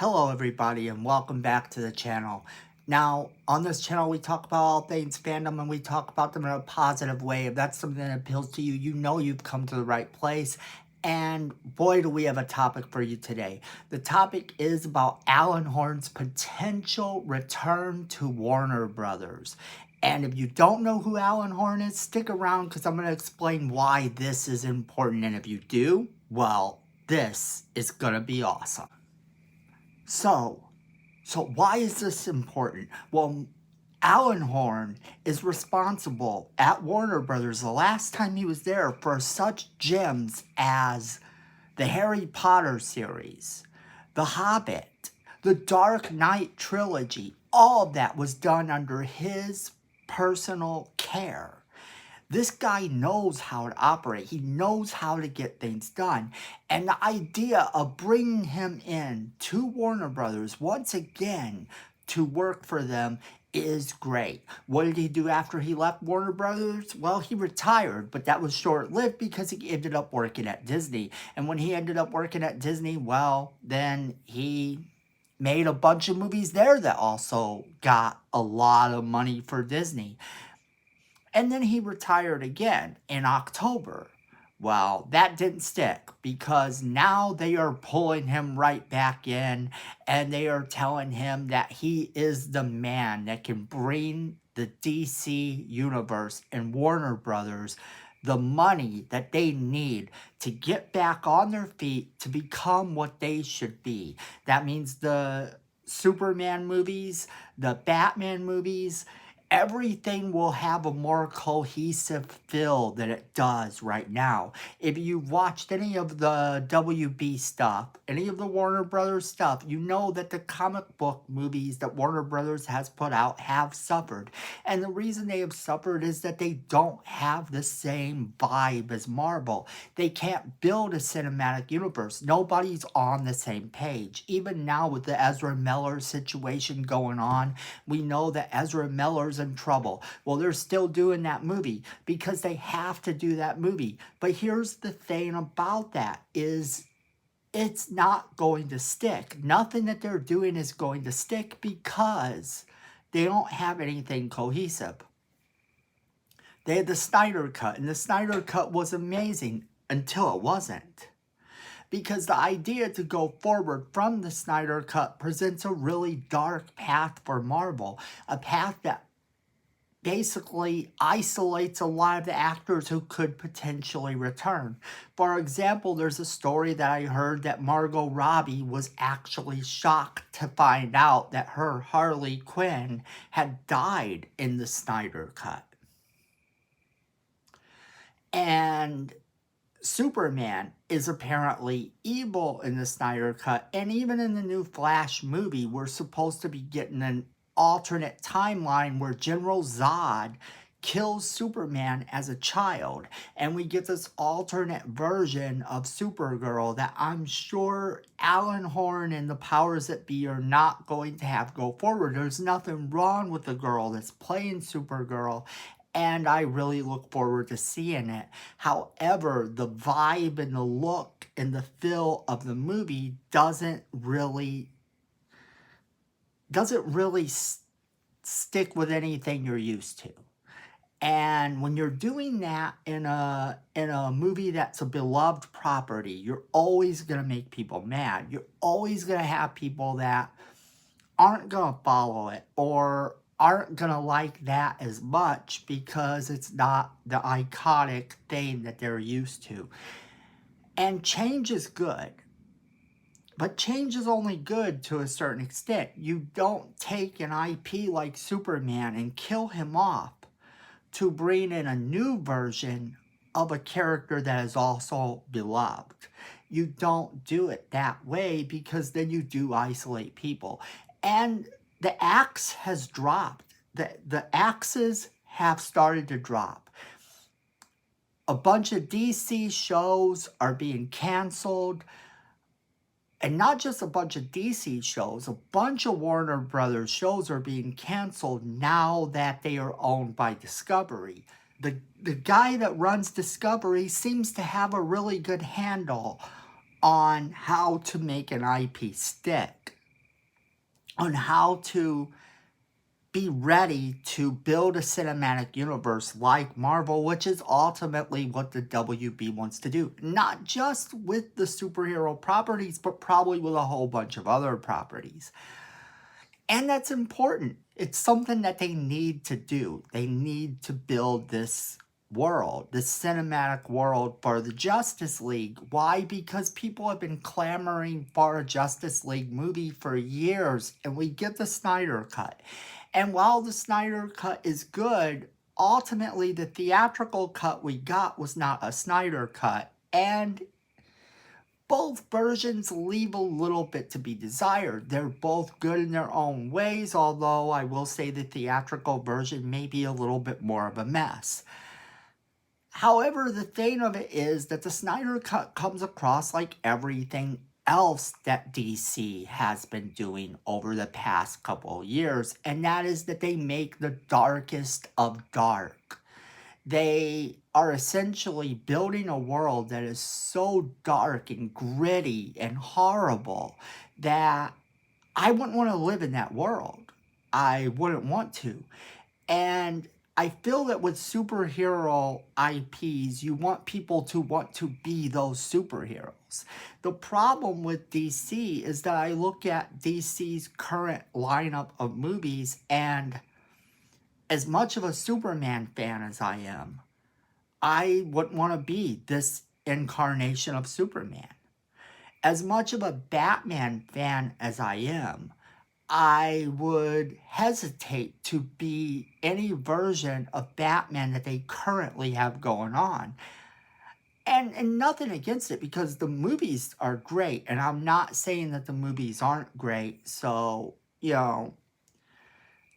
Hello everybody and welcome back to the channel. Now, on this channel we talk about all things fandom and we talk about them in a positive way. If that's something that appeals to you, you know you've come to the right place. And boy, do we have a topic for you today. The topic is about Alan Horn's potential return to Warner Brothers. And if you don't know who Alan Horn is, stick around because I'm going to explain why this is important. And if you do, well, this is going to be awesome. So why is this important? Well, Alan Horn is responsible at Warner Brothers the last time he was there for such gems as the Harry Potter series, The Hobbit, the Dark Knight trilogy. All of that was done under his personal care. This guy knows how to operate. He knows how to get things done. And the idea of bringing him in to Warner Brothers once again to work for them is great. What did he do after he left Warner Brothers? Well, he retired, but that was short-lived because he ended up working at Disney. And when he ended up working at Disney, well, then he made a bunch of movies there that also got a lot of money for Disney. And then he retired again in October. Well, that didn't stick because now they are pulling him right back in and they are telling him that he is the man that can bring the DC universe and Warner Brothers the money that they need to get back on their feet to become what they should be. That means the Superman movies, the Batman movies, everything will have a more cohesive feel than it does right now. If you've watched any of the WB stuff, any of the Warner Brothers stuff, you know that the comic book movies that Warner Brothers has put out have suffered. And the reason they have suffered is that they don't have the same vibe as Marvel. They can't build a cinematic universe. Nobody's on the same page. Even now with the Ezra Miller situation going on, we know that Ezra Miller's in trouble. Well, they're still doing that movie because they have to do that movie. But here's the thing about that is it's not going to stick. Nothing that they're doing is going to stick because they don't have anything cohesive. They had the Snyder Cut, and the Snyder Cut was amazing until it wasn't. Because the idea to go forward from the Snyder Cut presents a really dark path for Marvel. A path that basically isolates a lot of the actors who could potentially return. For example, there's a story that I heard that Margot Robbie was actually shocked to find out that her Harley Quinn had died in the Snyder Cut. And Superman is apparently evil in the Snyder Cut, and even in the new Flash movie, we're supposed to be getting an alternate timeline where General Zod kills Superman as a child, and we get this alternate version of Supergirl that I'm sure Alan Horn and the powers that be are not going to have go forward. There's nothing wrong with the girl that's playing Supergirl, and I really look forward to seeing it. However, the vibe and the look and the feel of the movie doesn't really stick with anything you're used to. And when you're doing that in a movie that's a beloved property, you're always going to make people mad. You're always going to have people that aren't going to follow it or aren't going to like that as much because it's not the iconic thing that they're used to. And change is good. But change is only good to a certain extent. You don't take an IP like Superman and kill him off to bring in a new version of a character that is also beloved. You don't do it that way because then you do isolate people. And the axe has dropped. The axes have started to drop. A bunch of DC shows are being canceled. And not just a bunch of DC shows, a bunch of Warner Brothers shows are being canceled now that they are owned by Discovery. The guy that runs Discovery seems to have a really good handle on how to make an IP stick. on how to be ready to build a cinematic universe like Marvel, which is ultimately what the WB wants to do. Not just with the superhero properties, but probably with a whole bunch of other properties. And that's important. It's something that they need to do. They need to build this world, this cinematic world for the Justice League. Why? Because people have been clamoring for a Justice League movie for years, and we get the Snyder Cut. And while the Snyder Cut is good, ultimately the theatrical cut we got was not a Snyder Cut. And both versions leave a little bit to be desired. They're both good in their own ways, although I will say the theatrical version may be a little bit more of a mess. However, the thing of it is that the Snyder Cut comes across like everything else that DC has been doing over the past couple of years, and that is that they make the darkest of dark. They are essentially building a world that is so dark and gritty and horrible that I wouldn't want to live in that world. I wouldn't want to. And I feel that with superhero IPs, you want people to want to be those superheroes. The problem with DC is that I look at DC's current lineup of movies, and as much of a Superman fan as I am, I wouldn't want to be this incarnation of Superman. As much of a Batman fan as I am, I would hesitate to be any version of Batman that they currently have going on. And nothing against it, because the movies are great, and I'm not saying that the movies aren't great. So,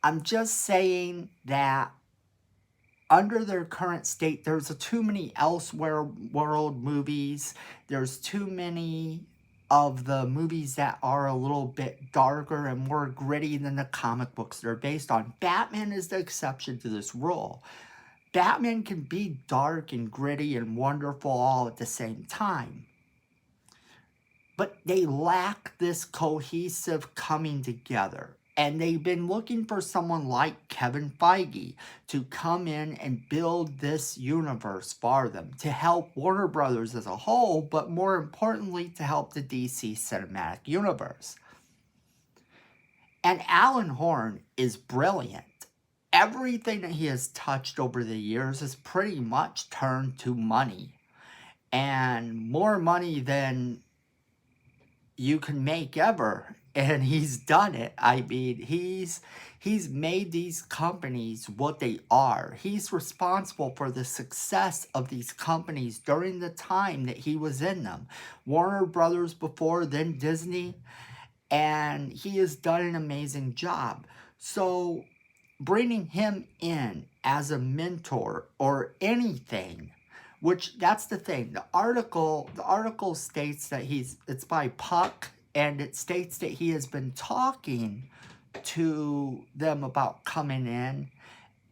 I'm just saying that under their current state, there's too many elsewhere world movies. There's too many of the movies that are a little bit darker and more gritty than the comic books they're based on. Batman is the exception to this rule. Batman can be dark and gritty and wonderful all at the same time. But they lack this cohesive coming together. And they've been looking for someone like Kevin Feige to come in and build this universe for them, to help Warner Brothers as a whole, but more importantly, to help the DC Cinematic Universe. And Alan Horn is brilliant. Everything that he has touched over the years has pretty much turned to money. And more money than you can make ever, and he's done it. I mean, he's made these companies what they are. He's responsible for the success of these companies during the time that he was in them. Warner Brothers before, then Disney, and he has done an amazing job. So bringing him in as a mentor or anything, which that's the thing. The article states that it's by Puck, and it states that he has been talking to them about coming in,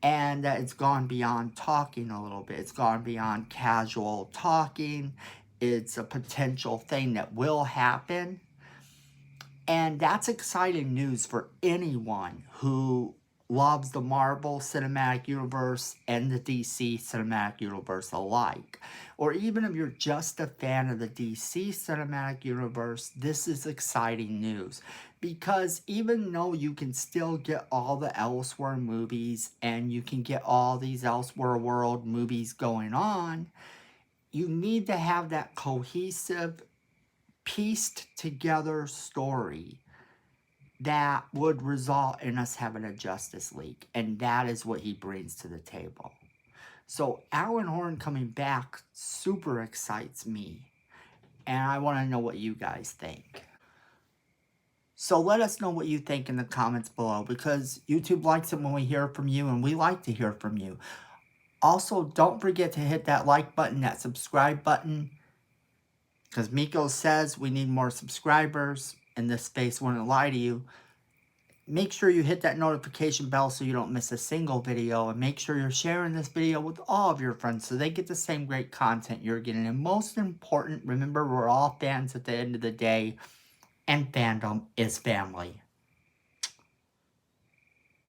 and that it's gone beyond talking a little bit. It's gone beyond casual talking. It's a potential thing that will happen. And that's exciting news for anyone who loves the Marvel Cinematic Universe and the DC Cinematic Universe alike. Or even if you're just a fan of the DC Cinematic Universe, this is exciting news. Because even though you can still get all the elsewhere movies and you can get all these elsewhere world movies going on, you need to have that cohesive, pieced together story that would result in us having a Justice League. And that is what he brings to the table. So Alan Horn coming back super excites me. And I want to know what you guys think. So let us know what you think in the comments below, because YouTube likes it when we hear from you, and we like to hear from you. Also, don't forget to hit that like button, that subscribe button, because Miko says we need more subscribers, and this space wouldn't lie to you. Make sure you hit that notification bell so you don't miss a single video, and make sure you're sharing this video with all of your friends so they get the same great content you're getting. And most important, remember, we're all fans at the end of the day, and fandom is family.